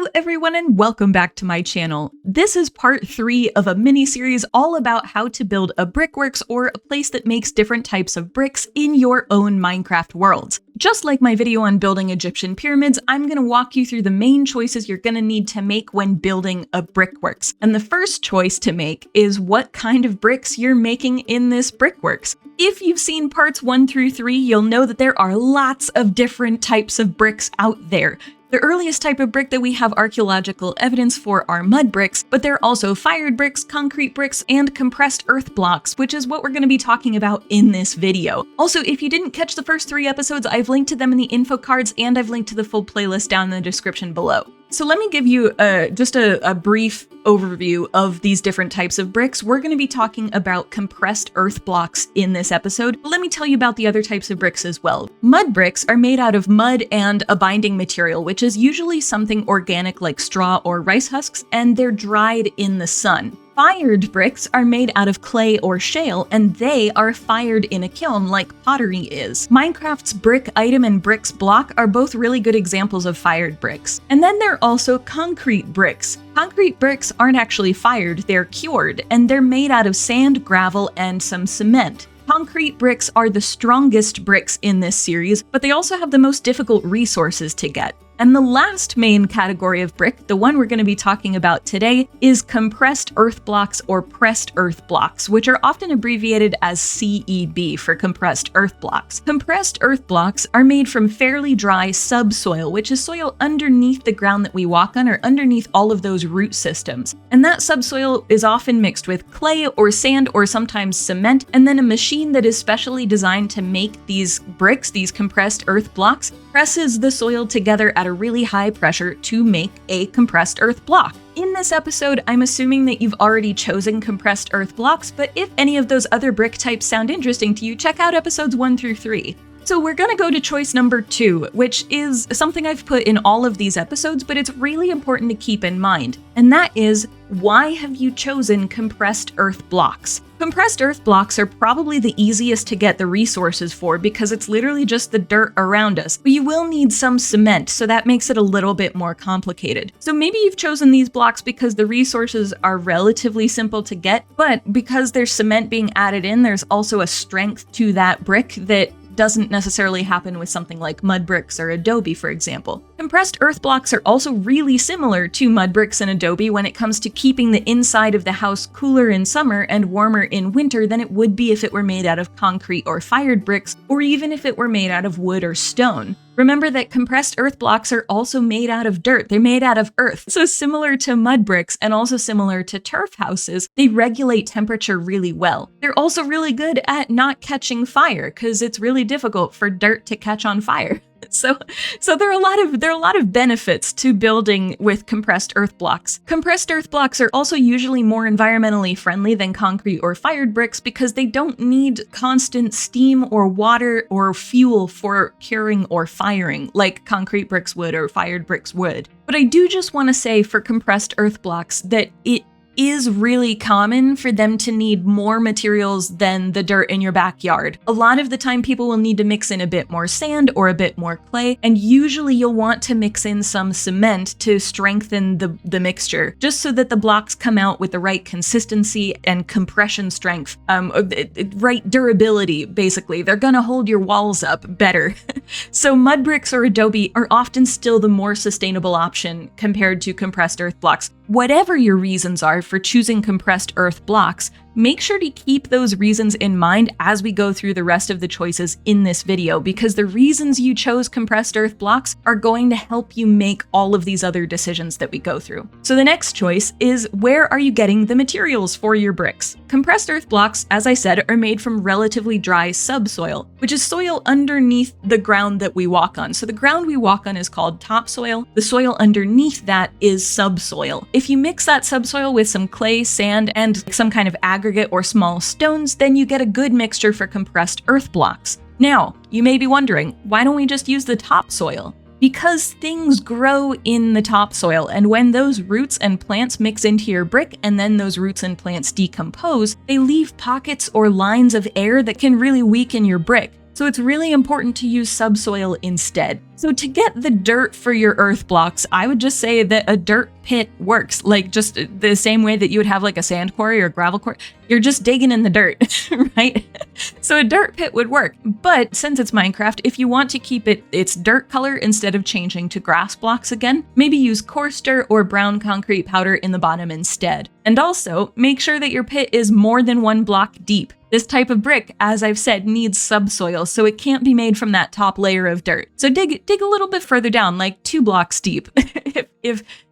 Hello everyone and welcome back to my channel. This is part 3 of a mini-series all about how to build a brickworks or a place that makes different types of bricks in your own Minecraft world. Just like my video on building Egyptian pyramids, I'm going to walk you through the main choices you're going to need to make when building a brickworks. And the first choice to make is what kind of bricks you're making in this brickworks. If you've seen parts 1 through 3, you'll know that there are lots of different types of bricks out there. The earliest type of brick that we have archaeological evidence for are mud bricks, but there are also fired bricks, concrete bricks, and compressed earth blocks, which is what we're going to be talking about in this video. Also, if you didn't catch the first 3 episodes, I've linked to them in the info cards, and I've linked to the full playlist down in the description below. So let me give you just a brief overview of these different types of bricks. We're going to be talking about compressed earth blocks in this episode, but let me tell you about the other types of bricks as well. Mud bricks are made out of mud and a binding material, which is usually something organic like straw or rice husks, and they're dried in the sun. Fired bricks are made out of clay or shale, and they are fired in a kiln like pottery is. Minecraft's brick item and bricks block are both really good examples of fired bricks. And then there are also concrete bricks. Concrete bricks aren't actually fired, they're cured, and they're made out of sand, gravel, and some cement. Concrete bricks are the strongest bricks in this series, but they also have the most difficult resources to get. And the last main category of brick, the one we're going to be talking about today, is compressed earth blocks or pressed earth blocks, which are often abbreviated as CEB for compressed earth blocks. Compressed earth blocks are made from fairly dry subsoil, which is soil underneath the ground that we walk on or underneath all of those root systems. And that subsoil is often mixed with clay or sand or sometimes cement, and then a machine that is specially designed to make these bricks, these compressed earth blocks, presses the soil together at a really high pressure to make a compressed earth block. In this episode, I'm assuming that you've already chosen compressed earth blocks, but if any of those other brick types sound interesting to you, check out episodes 1 through 3. So we're gonna go to choice number 2, which is something I've put in all of these episodes, but it's really important to keep in mind. And that is, why have you chosen compressed earth blocks? Compressed earth blocks are probably the easiest to get the resources for because it's literally just the dirt around us, but you will need some cement, so that makes it a little bit more complicated. So maybe you've chosen these blocks because the resources are relatively simple to get, but because there's cement being added in, there's also a strength to that brick that doesn't necessarily happen with something like mud bricks or adobe, for example. Compressed earth blocks are also really similar to mud bricks and adobe when it comes to keeping the inside of the house cooler in summer and warmer in winter than it would be if it were made out of concrete or fired bricks, or even if it were made out of wood or stone. Remember that compressed earth blocks are also made out of dirt. They're made out of earth. So similar to mud bricks and also similar to turf houses, they regulate temperature really well. They're also really good at not catching fire because it's really difficult for dirt to catch on fire. So there are a lot of benefits to building with compressed earth blocks. Compressed earth blocks are also usually more environmentally friendly than concrete or fired bricks because they don't need constant steam or water or fuel for curing or firing like concrete bricks would or fired bricks would. But I do just want to say for compressed earth blocks that it is really common for them to need more materials than the dirt in your backyard. A lot of the time people will need to mix in a bit more sand or a bit more clay, and usually you'll want to mix in some cement to strengthen the mixture, just so that the blocks come out with the right consistency and compression strength, right durability, basically. They're gonna hold your walls up better. So mud bricks or adobe are often still the more sustainable option compared to compressed earth blocks. Whatever your reasons are for choosing compressed earth blocks, make sure to keep those reasons in mind as we go through the rest of the choices in this video, because the reasons you chose compressed earth blocks are going to help you make all of these other decisions that we go through. So the next choice is, where are you getting the materials for your bricks? Compressed earth blocks, as I said, are made from relatively dry subsoil, which is soil underneath the ground that we walk on. So the ground we walk on is called topsoil. The soil underneath that is subsoil. If you mix that subsoil with some clay, sand, and some kind of aggregate or small stones, then you get a good mixture for compressed earth blocks. Now, you may be wondering, why don't we just use the topsoil? Because things grow in the topsoil, and when those roots and plants mix into your brick and then those roots and plants decompose, they leave pockets or lines of air that can really weaken your brick. So it's really important to use subsoil instead. So to get the dirt for your earth blocks, I would just say that a dirt pit works, like just the same way that you would have like a sand quarry or gravel quarry. You're just digging in the dirt, right? So a dirt pit would work. But since it's Minecraft, if you want to keep its dirt color instead of changing to grass blocks again, maybe use coarse dirt or brown concrete powder in the bottom instead. And also, make sure that your pit is more than 1 block deep. This type of brick, as I've said, needs subsoil, so it can't be made from that top layer of dirt. So dig a little bit further down, like 2 blocks deep,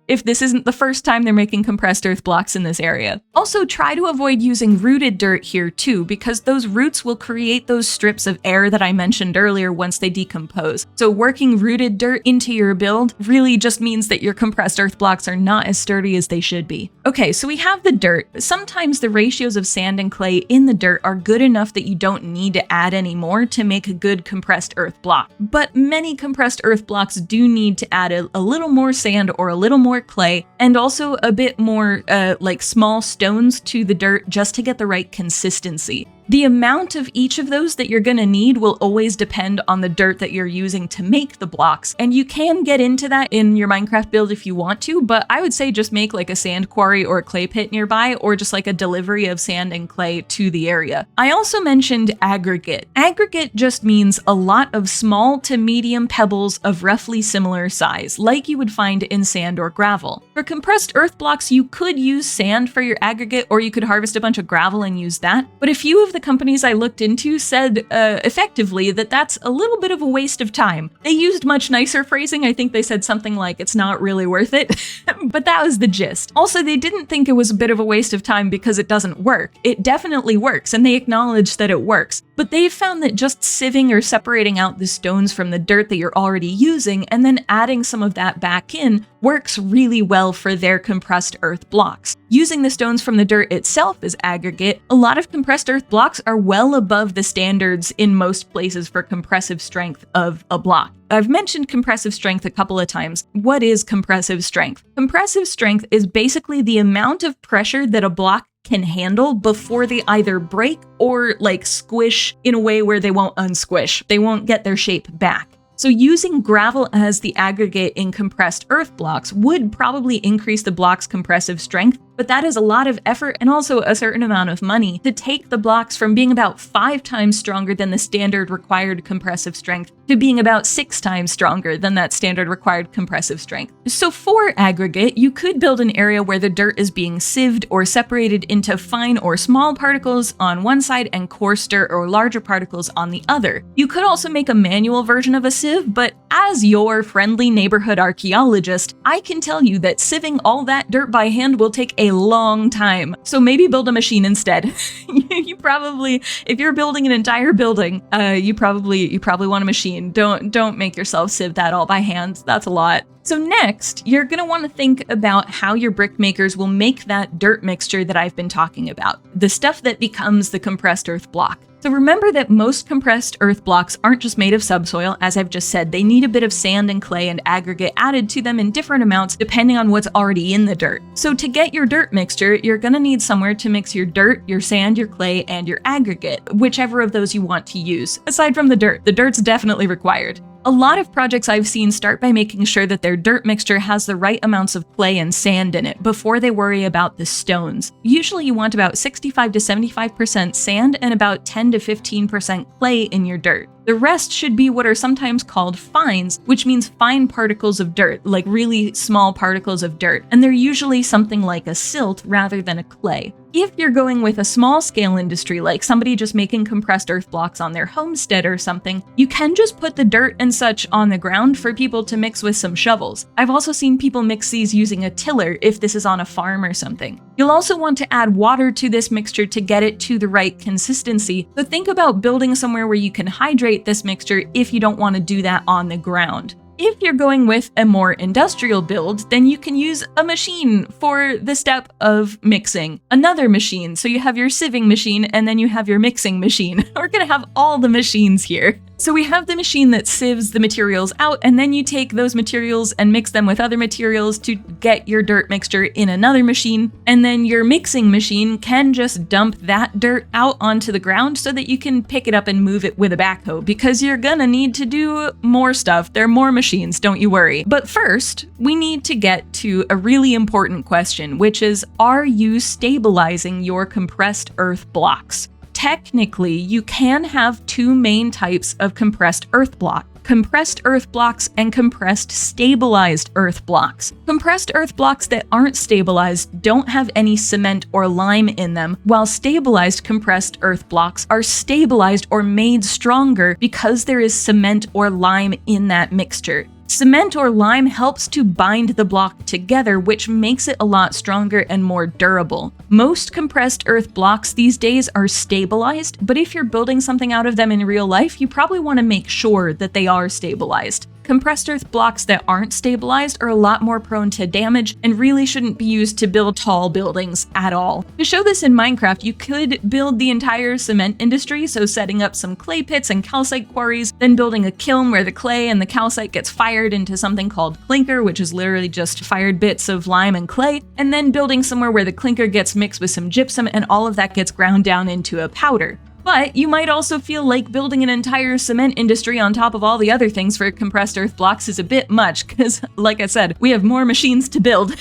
if this isn't the first time they're making compressed earth blocks in this area. Also, try to avoid using rooted dirt here too, because those roots will create those strips of air that I mentioned earlier once they decompose. So working rooted dirt into your build really just means that your compressed earth blocks are not as sturdy as they should be. Okay, so we have the dirt. Sometimes the ratios of sand and clay in the dirt are good enough that you don't need to add any more to make a good compressed earth block. But many compressed earth blocks do need to add a little more sand or a little more clay, and also a bit more like small stones to the dirt just to get the right consistency. The amount of each of those that you're gonna need will always depend on the dirt that you're using to make the blocks, and you can get into that in your Minecraft build if you want to, but I would say just make like a sand quarry or a clay pit nearby, or just like a delivery of sand and clay to the area. I also mentioned aggregate. Aggregate just means a lot of small to medium pebbles of roughly similar size, like you would find in sand or gravel. For compressed earth blocks, you could use sand for your aggregate, or you could harvest a bunch of gravel and use that, but a few of the companies I looked into said effectively that that's a little bit of a waste of time. They used much nicer phrasing. I think they said something like, it's not really worth it, but that was the gist. Also, they didn't think it was a bit of a waste of time because it doesn't work. It definitely works, and they acknowledge that it works. But they've found that just sieving or separating out the stones from the dirt that you're already using and then adding some of that back in works really well for their compressed earth blocks. Using the stones from the dirt itself as aggregate, a lot of compressed earth blocks are well above the standards in most places for compressive strength of a block. I've mentioned compressive strength a couple of times. What is compressive strength? Compressive strength is basically the amount of pressure that a block can handle before they either break or like squish in a way where they won't unsquish. They won't get their shape back. So using gravel as the aggregate in compressed earth blocks would probably increase the block's compressive strength, but that is a lot of effort and also a certain amount of money to take the blocks from being about 5 times stronger than the standard required compressive strength to being about 6 times stronger than that standard required compressive strength. So for aggregate, you could build an area where the dirt is being sieved or separated into fine or small particles on one side and coarse dirt or larger particles on the other. You could also make a manual version of a sieve, but as your friendly neighborhood archaeologist, I can tell you that sieving all that dirt by hand will take a long time. So maybe build a machine instead. You probably, if you're building an entire building, you probably want a machine. Don't make yourself sieve that all by hand. That's a lot. So next, you're going to want to think about how your brick makers will make that dirt mixture that I've been talking about, the stuff that becomes the compressed earth block. So remember that most compressed earth blocks aren't just made of subsoil, as I've just said. They need a bit of sand and clay and aggregate added to them in different amounts depending on what's already in the dirt. So to get your dirt mixture, you're going to need somewhere to mix your dirt, your sand, your clay, and your aggregate, whichever of those you want to use. Aside from the dirt. The dirt's definitely required. A lot of projects I've seen start by making sure that their dirt mixture has the right amounts of clay and sand in it before they worry about the stones. Usually you want about 65 to 75% sand and about 10 to 15% clay in your dirt. The rest should be what are sometimes called fines, which means fine particles of dirt, like really small particles of dirt, and they're usually something like a silt rather than a clay. If you're going with a small-scale industry, like somebody just making compressed earth blocks on their homestead or something, you can just put the dirt and such on the ground for people to mix with some shovels. I've also seen people mix these using a tiller if this is on a farm or something. You'll also want to add water to this mixture to get it to the right consistency, so think about building somewhere where you can hydrate this mixture if you don't want to do that on the ground. If you're going with a more industrial build, then you can use a machine for the step of mixing. Another machine, so you have your sieving machine and then you have your mixing machine. We're gonna have all the machines here. So we have the machine that sieves the materials out, and then you take those materials and mix them with other materials to get your dirt mixture in another machine. And then your mixing machine can just dump that dirt out onto the ground so that you can pick it up and move it with a backhoe, because you're gonna need to do more stuff. There are more machines, don't you worry. But first, we need to get to a really important question, which is, are you stabilizing your compressed earth blocks? Technically, you can have two main types of compressed earth block: compressed earth blocks and compressed stabilized earth blocks. Compressed earth blocks that aren't stabilized don't have any cement or lime in them, while stabilized compressed earth blocks are stabilized or made stronger because there is cement or lime in that mixture. Cement or lime helps to bind the block together, which makes it a lot stronger and more durable. Most compressed earth blocks these days are stabilized, but if you're building something out of them in real life, you probably want to make sure that they are stabilized. Compressed earth blocks that aren't stabilized are a lot more prone to damage and really shouldn't be used to build tall buildings at all. To show this in Minecraft, you could build the entire cement industry, so setting up some clay pits and calcite quarries, then building a kiln where the clay and the calcite gets fired into something called clinker, which is literally just fired bits of lime and clay, and then building somewhere where the clinker gets mixed with some gypsum and all of that gets ground down into a powder. But you might also feel like building an entire cement industry on top of all the other things for compressed earth blocks is a bit much, because, like I said, we have more machines to build.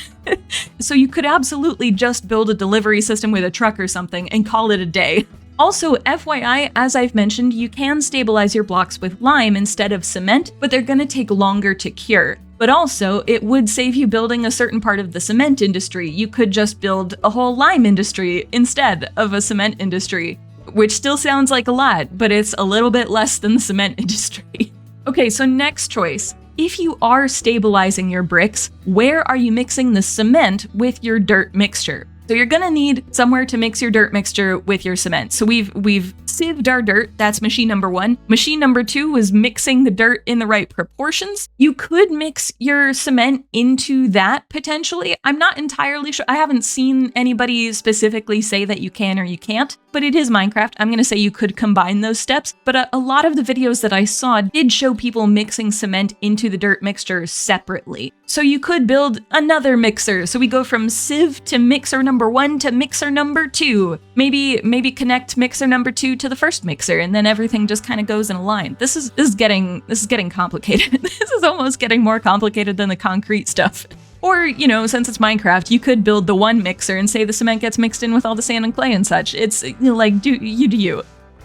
So you could absolutely just build a delivery system with a truck or something and call it a day. Also, FYI, as I've mentioned, you can stabilize your blocks with lime instead of cement, but they're gonna take longer to cure. But also, it would save you building a certain part of the cement industry. You could just build a whole lime industry instead of a cement industry, which still sounds like a lot, but it's a little bit less than the cement industry. Okay, so next choice. If you are stabilizing your bricks, where are you mixing the cement with your dirt mixture? So you're gonna need somewhere to mix your dirt mixture with your cement. So we've sieved our dirt, that's machine number 1. Machine number 2 was mixing the dirt in the right proportions. You could mix your cement into that potentially. I'm not entirely sure. I haven't seen anybody specifically say that you can or you can't, but it is Minecraft. I'm gonna say you could combine those steps, but a lot of the videos that I saw did show people mixing cement into the dirt mixture separately. So you could build another mixer. So we go from sieve to mixer number 1 to mixer number 2. Maybe connect mixer number 2 to the first mixer, and then everything just kind of goes in a line. This is getting complicated. This is almost getting more complicated than the concrete stuff. Or, you know, since it's Minecraft, you could build the one mixer and say the cement gets mixed in with all the sand and clay and such. It's, you know, like, do you.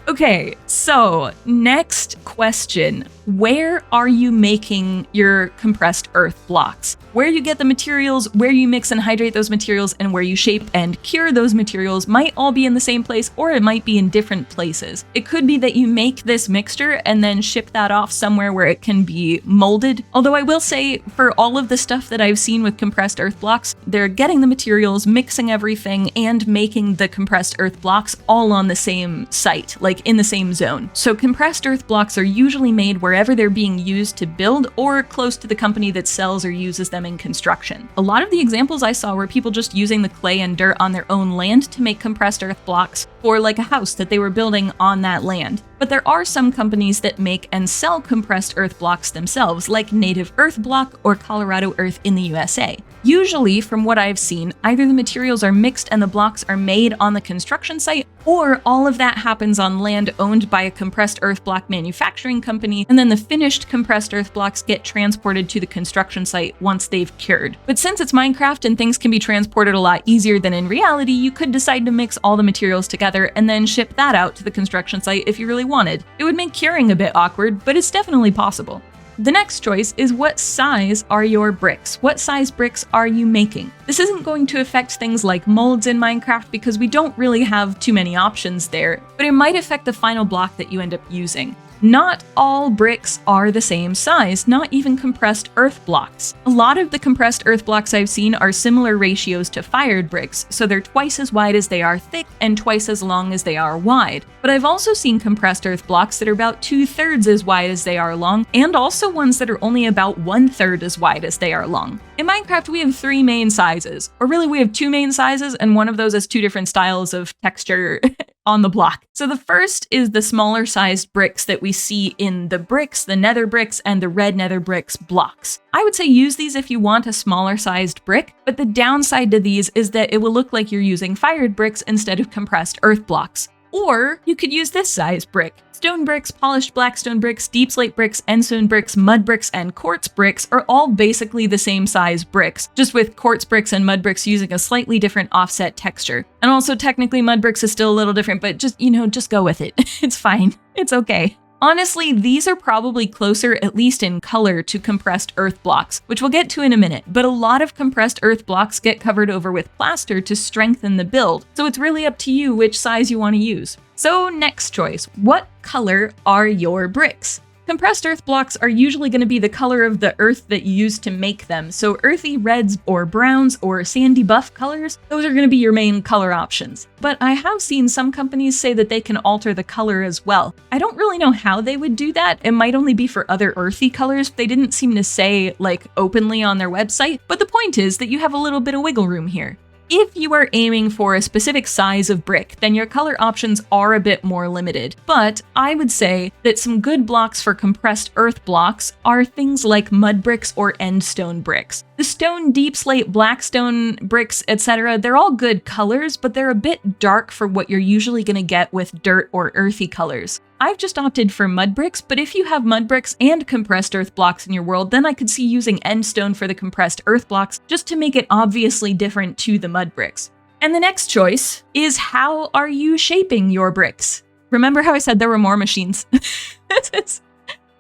Okay, so next question. Where are you making your compressed earth blocks? Where you get the materials, where you mix and hydrate those materials, and where you shape and cure those materials might all be in the same place, or it might be in different places. It could be that you make this mixture and then ship that off somewhere where it can be molded. Although I will say, for all of the stuff that I've seen with compressed earth blocks, they're getting the materials, mixing everything, and making the compressed earth blocks all on the same site, like in the same zone. So compressed earth blocks are usually made wherever they're being used to build, or close to the company that sells or uses them in construction. A lot of the examples I saw were people just using the clay and dirt on their own land to make compressed earth blocks for like a house that they were building on that land. But there are some companies that make and sell compressed earth blocks themselves, like Native Earth Block or Colorado Earth in the USA. Usually, from what I've seen, either the materials are mixed and the blocks are made on the construction site, or all of that happens on land owned by a compressed earth block manufacturing company, and then the finished compressed earth blocks get transported to the construction site once they've cured. But since it's Minecraft and things can be transported a lot easier than in reality, you could decide to mix all the materials together and then ship that out to the construction site if you really wanted. It would make curing a bit awkward, but it's definitely possible. The next choice is, what size are your bricks? What size bricks are you making? This isn't going to affect things like molds in Minecraft because we don't really have too many options there, but it might affect the final block that you end up using. Not all bricks are the same size, not even compressed earth blocks. A lot of the compressed earth blocks I've seen are similar ratios to fired bricks, so they're twice as wide as they are thick and twice as long as they are wide. But I've also seen compressed earth blocks that are about 2/3 as wide as they are long, and also ones that are only about 1/3 as wide as they are long. In Minecraft, we have 3 main sizes, or really we have 2 main sizes, and one of those has 2 different styles of texture on the block. So the first is the smaller sized bricks that we see in the bricks, the nether bricks, and the red nether bricks blocks. I would say use these if you want a smaller sized brick, but the downside to these is that it will look like you're using fired bricks instead of compressed earth blocks. Or you could use this size brick. Stone bricks, polished blackstone bricks, deep slate bricks, endstone bricks, mud bricks, and quartz bricks are all basically the same size bricks, just with quartz bricks and mud bricks using a slightly different offset texture. And also technically mud bricks is still a little different, but just, just go with it. It's fine. It's okay. Honestly, these are probably closer, at least in color, to compressed earth blocks, which we'll get to in a minute, but a lot of compressed earth blocks get covered over with plaster to strengthen the build, so it's really up to you which size you want to use. So next choice, what color are your bricks? Compressed earth blocks are usually going to be the color of the earth that you use to make them, so earthy reds or browns or sandy buff colors, those are going to be your main color options. But I have seen some companies say that they can alter the color as well. I don't really know how they would do that. It might only be for other earthy colors. They didn't seem to say openly on their website, but the point is that you have a little bit of wiggle room here. If you are aiming for a specific size of brick, then your color options are a bit more limited. But I would say that some good blocks for compressed earth blocks are things like mud bricks or endstone bricks. The stone, deep slate, blackstone bricks, etc., they're all good colors, but they're a bit dark for what you're usually going to get with dirt or earthy colors. I've just opted for mud bricks, but if you have mud bricks and compressed earth blocks in your world, then I could see using endstone for the compressed earth blocks just to make it obviously different to the mud bricks. And the next choice is, how are you shaping your bricks? Remember how I said there were more machines? This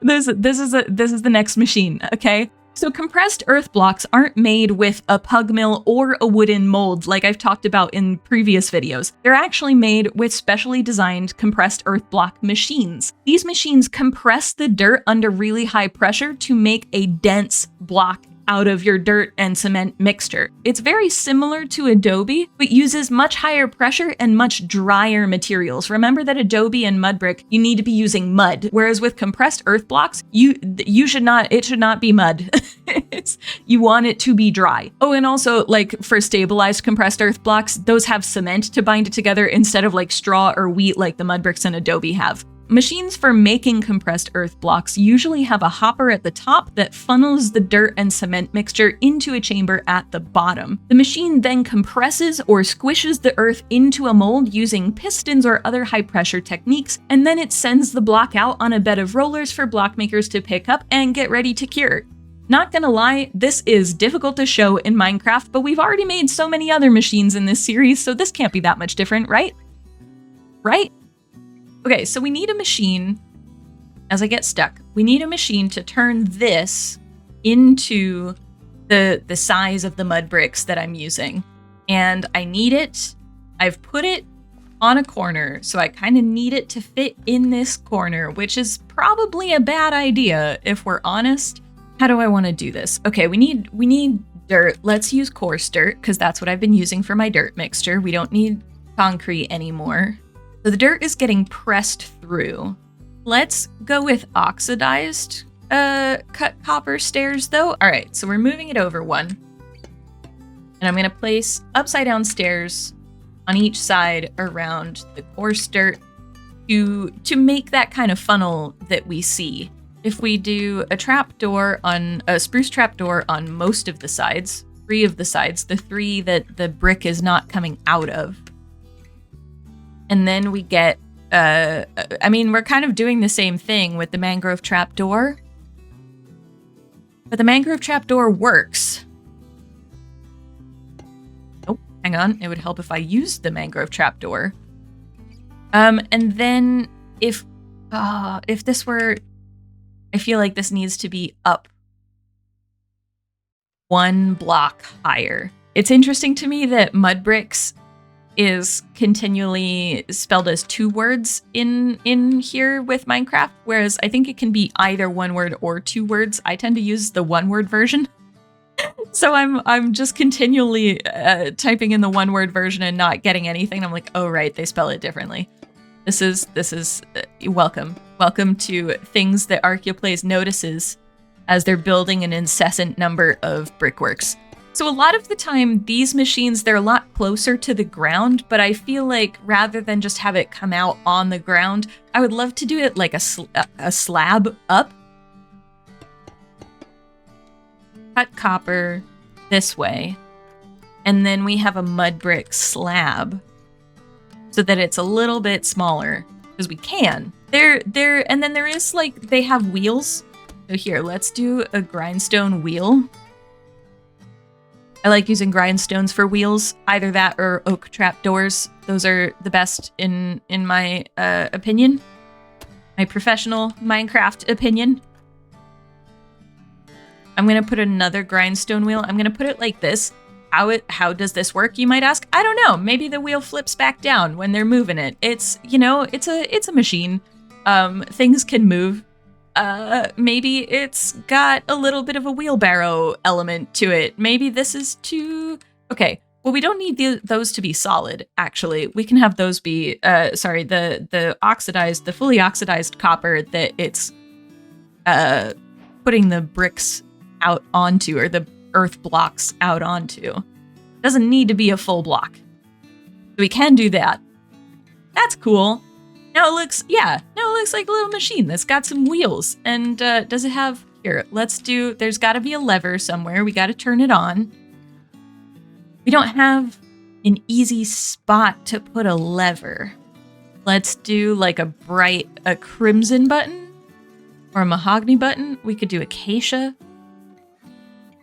is the next machine, okay? So compressed earth blocks aren't made with a pug mill or a wooden mold like I've talked about in previous videos. They're actually made with specially designed compressed earth block machines. These machines compress the dirt under really high pressure to make a dense block out of your dirt and cement mixture. It's very similar to adobe, but uses much higher pressure and much drier materials. Remember that adobe and mud brick, you need to be using mud, whereas with compressed earth blocks, it should not be mud. You want it to be dry. Oh, and also for stabilized compressed earth blocks, those have cement to bind it together instead of straw or wheat like the mud bricks and adobe have. Machines for making compressed earth blocks usually have a hopper at the top that funnels the dirt and cement mixture into a chamber at the bottom. The machine then compresses or squishes the earth into a mold using pistons or other high-pressure techniques, and then it sends the block out on a bed of rollers for block makers to pick up and get ready to cure. Not gonna lie, this is difficult to show in Minecraft, but we've already made so many other machines in this series, so this can't be that much different, right? Right? Okay, so we need a machine, as I get stuck, we need a machine to turn this into the size of the mud bricks that I'm using. And I need it, I've put it on a corner, so I kind of need it to fit in this corner, which is probably a bad idea, if we're honest. How do I want to do this? Okay, we need dirt. Let's use coarse dirt, because that's what I've been using for my dirt mixture. We don't need concrete anymore. So the dirt is getting pressed through. Let's go with oxidized cut copper stairs though. All right, so we're moving it over one. And I'm gonna place upside down stairs on each side around the coarse dirt to make that kind of funnel that we see. If we do a spruce trapdoor on most of the sides, 3 of the sides, the 3 that the brick is not coming out of, and then we get, we're kind of doing the same thing with the mangrove trapdoor. But the mangrove trapdoor works. Oh, hang on. It would help if I used the mangrove trapdoor. And then if this were, I feel like this needs to be up 1 block higher. It's interesting to me that mud bricks is continually spelled as 2 words in here with Minecraft, whereas I think it can be either 1 word or 2 words. I tend to use the 1-word version. So I'm just continually typing in the 1-word version and not getting anything. I'm like, oh right, they spell it differently. This is welcome. Welcome to things that ArchaeoPlays notices as they're building an incessant number of brickworks. So a lot of the time, these machines, they're a lot closer to the ground, but I feel like rather than just have it come out on the ground, I would love to do it like a slab up. Cut copper this way. And then we have a mud brick slab so that it's a little bit smaller, because we can. And then there is like, they have wheels. So here, let's do a grindstone wheel. I like using grindstones for wheels, either that or oak trapdoors. Those are the best in my opinion, my professional Minecraft opinion. I'm gonna put another grindstone wheel. I'm gonna put it like this. How does this work, you might ask? I don't know. Maybe the wheel flips back down when they're moving it. It's, you know, it's a machine. Things can move. Maybe it's got a little bit of a wheelbarrow element to it. Maybe this is too... Okay, well, we don't need those to be solid, actually. We can have those be, the fully oxidized copper that it's putting the bricks out onto, or the earth blocks out onto. Doesn't need to be a full block. So we can do that. That's cool. Now it looks like a little machine that's got some wheels. And does it have, here, there's gotta be a lever somewhere. We gotta turn it on. We don't have an easy spot to put a lever. Let's do like a crimson button or a mahogany button. We could do acacia.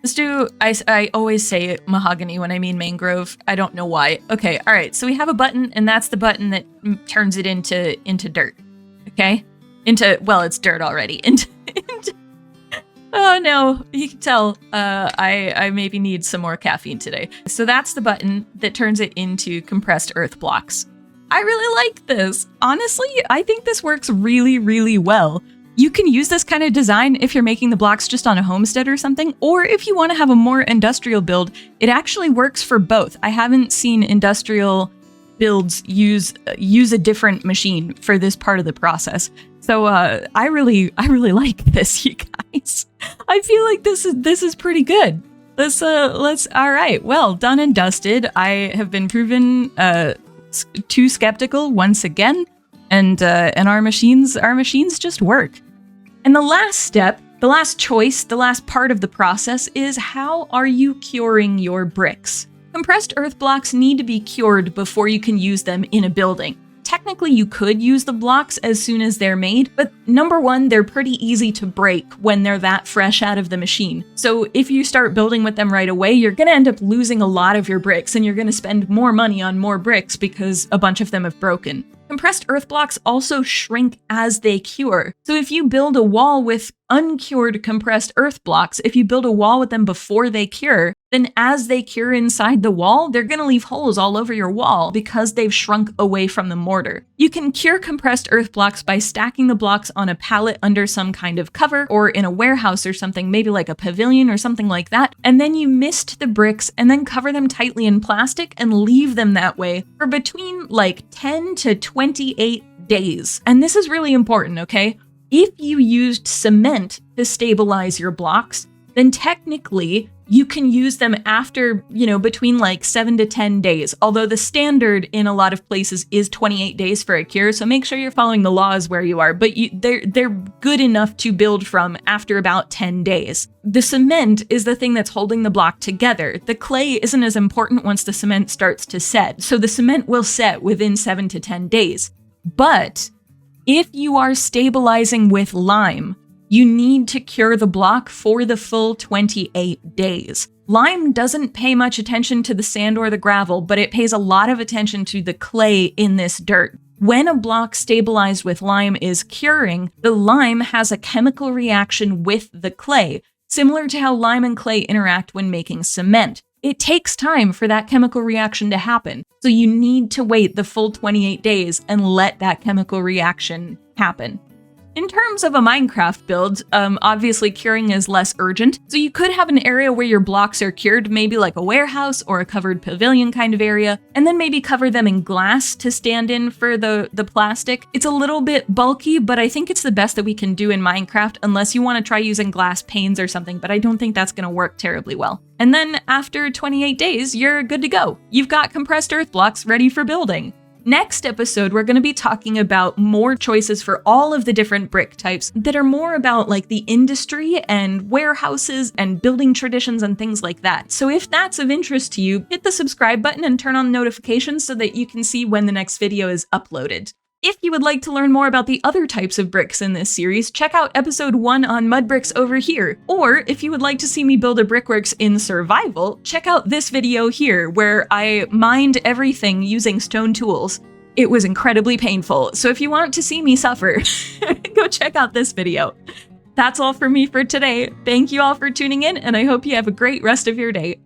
Let's do, I always say mahogany when I mean mangrove. I don't know why. Okay, all right, so we have a button, and that's the button that turns it into dirt, okay? Well, it's dirt already. Oh no, you can tell I maybe need some more caffeine today. So that's the button that turns it into compressed earth blocks. I really like this. Honestly, I think this works really, really well. You can use this kind of design if you're making the blocks just on a homestead or something, or if you want to have a more industrial build, it actually works for both. I haven't seen industrial builds use a different machine for this part of the process. So I really like this, you guys. I feel like this is pretty good. Let's all right. Well, done and dusted. I have been proven too skeptical once again. And our machines just work. And the last step, the last choice, the last part of the process is, how are you curing your bricks? Compressed earth blocks need to be cured before you can use them in a building. Technically, you could use the blocks as soon as they're made, but number one, they're pretty easy to break when they're that fresh out of the machine. So if you start building with them right away, you're gonna end up losing a lot of your bricks, and you're gonna spend more money on more bricks because a bunch of them have broken. Compressed earth blocks also shrink as they cure. So if you build a wall with uncured compressed earth blocks, if you build a wall with them before they cure, then as they cure inside the wall, they're gonna leave holes all over your wall because they've shrunk away from the mortar. You can cure compressed earth blocks by stacking the blocks on a pallet under some kind of cover, or in a warehouse or something, maybe like a pavilion or something like that, and then you mist the bricks and then cover them tightly in plastic and leave them that way for between like 10 to 28 days. And this is really important, okay? If you used cement to stabilize your blocks, then technically you can use them after, between like 7 to 10 days. Although the standard in a lot of places is 28 days for a cure, so make sure you're following the laws where you are. But they're good enough to build from after about 10 days. The cement is the thing that's holding the block together. The clay isn't as important once the cement starts to set, so the cement will set within 7 to 10 days. But if you are stabilizing with lime, you need to cure the block for the full 28 days. Lime doesn't pay much attention to the sand or the gravel, but it pays a lot of attention to the clay in this dirt. When a block stabilized with lime is curing, the lime has a chemical reaction with the clay, similar to how lime and clay interact when making cement. It takes time for that chemical reaction to happen, so you need to wait the full 28 days and let that chemical reaction happen. In terms of a Minecraft build, obviously curing is less urgent, so you could have an area where your blocks are cured, maybe like a warehouse or a covered pavilion kind of area, and then maybe cover them in glass to stand in for the plastic. It's a little bit bulky, but I think it's the best that we can do in Minecraft unless you want to try using glass panes or something, but I don't think that's going to work terribly well. And then after 28 days, you're good to go. You've got compressed earth blocks ready for building. Next episode, we're going to be talking about more choices for all of the different brick types that are more about like the industry and warehouses and building traditions and things like that. So if that's of interest to you, hit the subscribe button and turn on notifications so that you can see when the next video is uploaded. If you would like to learn more about the other types of bricks in this series, check out episode 1 on mudbricks over here. Or if you would like to see me build a brickworks in survival, check out this video here where I mined everything using stone tools. It was incredibly painful, so if you want to see me suffer, go check out this video. That's all for me for today. Thank you all for tuning in, and I hope you have a great rest of your day.